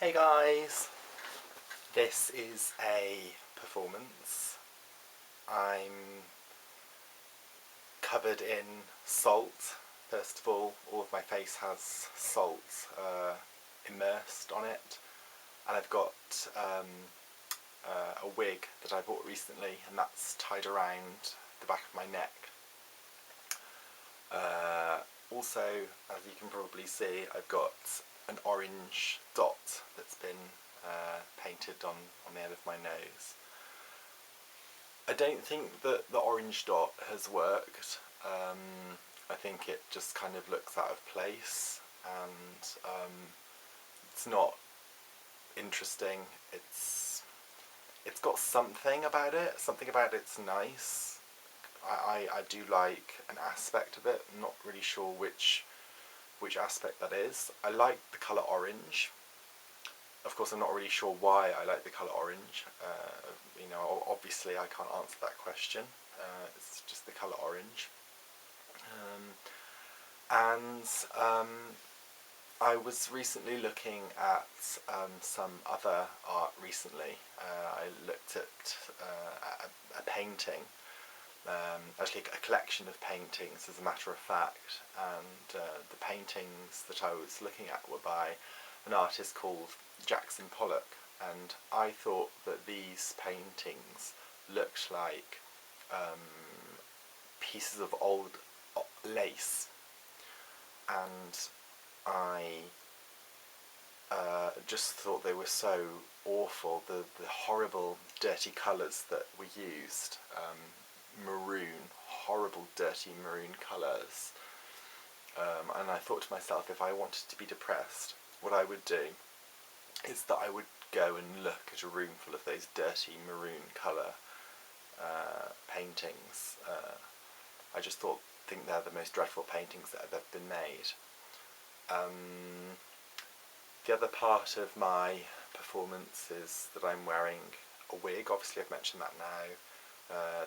Hey guys, this is a performance. I'm covered in salt. First of all of my face has salt immersed on it, and I've got a wig that I bought recently, and that's tied around the back of my neck. Also, as you can probably see, I've got an orange dot that's been painted on the end of my nose. I don't think that the orange dot has worked. I think it just kind of looks out of place, and it's not interesting. It's got something about it. Something about it's nice. I do like an aspect of it. I'm not really sure which aspect that is. I like the colour orange. Of course, I'm not really sure why I like the colour orange. Obviously I can't answer that question. It's just the colour orange. I was recently looking at some other art recently. I looked at a painting. Actually a collection of paintings, as a matter of fact, and the paintings that I was looking at were by an artist called Jackson Pollock, and I thought that these paintings looked like pieces of old lace, and I just thought they were so awful, the horrible dirty colours that were used. Maroon, horrible dirty maroon colours, and I thought to myself, if I wanted to be depressed, what I would do is that I would go and look at a room full of those dirty maroon colour paintings. I just think they're the most dreadful paintings that have ever been made. The other part of my performance is that I'm wearing a wig. Obviously I've mentioned that now.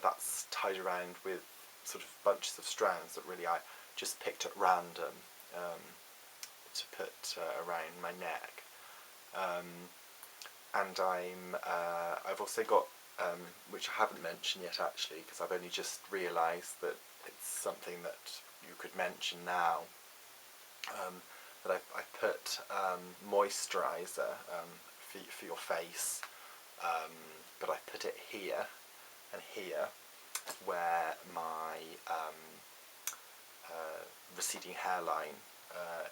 That's tied around with sort of bunches of strands that really I just picked at random to put around my neck. And I've also got, which I haven't mentioned yet actually, because I've only just realised that it's something that you could mention now, that I've put moisturiser for your face, but I put it here and here, where my receding hairline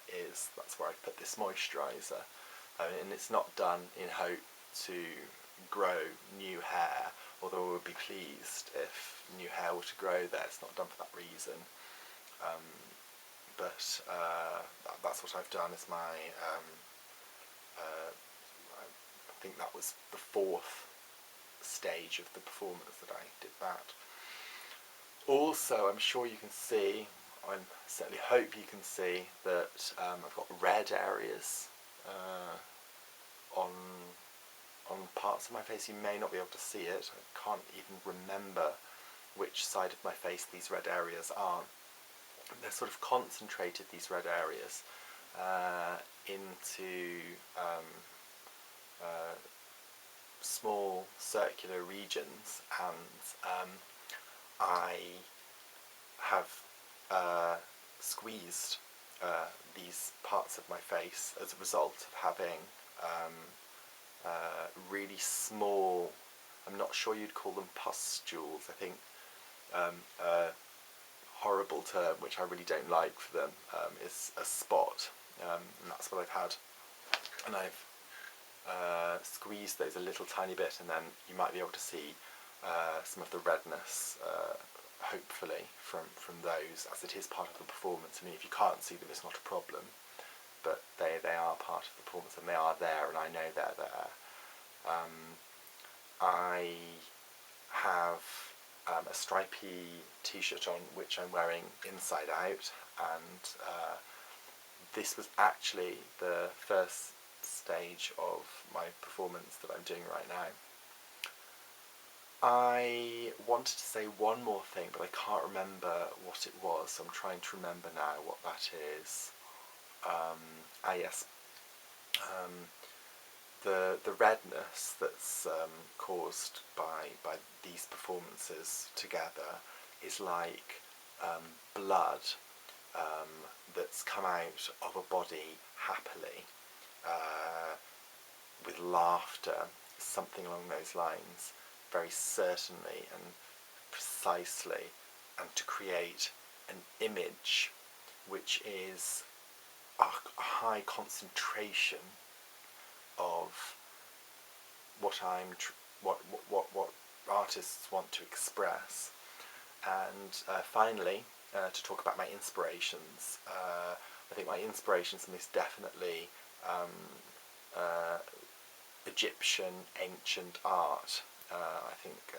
is. That's where I put this moisturiser, and it's not done in hope to grow new hair, although I would be pleased if new hair were to grow there. It's not done for that reason, but that's what I've done as my I think that was the fourth stage of the performance that I did that. Also, I'm sure you can see, I certainly hope you can see, that I've got red areas on parts of my face. You may not be able to see it. I can't even remember which side of my face these red areas are. They're sort of concentrated, these red areas, into small circular regions, and I have squeezed these parts of my face as a result of having really small, I'm not sure you'd call them pustules, I think a horrible term which I really don't like for them is a spot, and that's what I've had, and I've squeeze those a little tiny bit, and then you might be able to see some of the redness, hopefully, from those, as it is part of the performance. I mean, if you can't see them, it's not a problem, but they are part of the performance, and they are there, and I know they're there. I have a stripy t-shirt on, which I'm wearing inside out, and this was actually the first stage of my performance that I'm doing right now. I wanted to say one more thing, but I can't remember what it was, so I'm trying to remember now what that is. Yes. the redness that's caused by these performances together is like blood that's come out of a body happily, with laughter, something along those lines, very certainly and precisely, and to create an image which is a high concentration of what what artists want to express. And finally, to talk about my inspirations, I think my inspirations are most definitely Egyptian ancient art. I think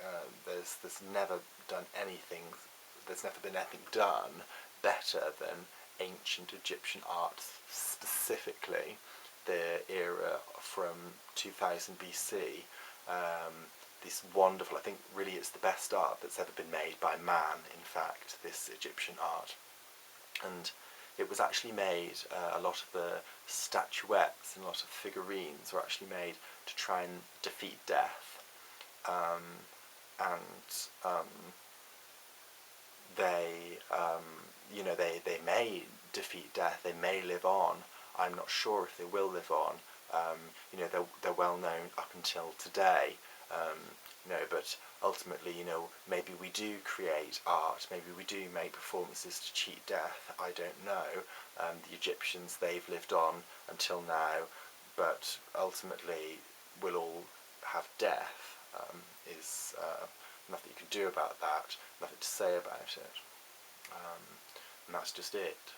there's never been anything done better than ancient Egyptian art, specifically the era from 2000 BC. This wonderful, I think really it's the best art that's ever been made by man, in fact, this Egyptian art. And it was actually made, a lot of the statuettes and a lot of figurines were actually made to try and defeat death. They may defeat death, they may live on. I'm not sure if they will live on. They're well known up until today. But ultimately, maybe we do create art, maybe we do make performances to cheat death, I don't know. The Egyptians, they've lived on until now, but ultimately we'll all have death. Is nothing you can do about that, nothing to say about it. And that's just it.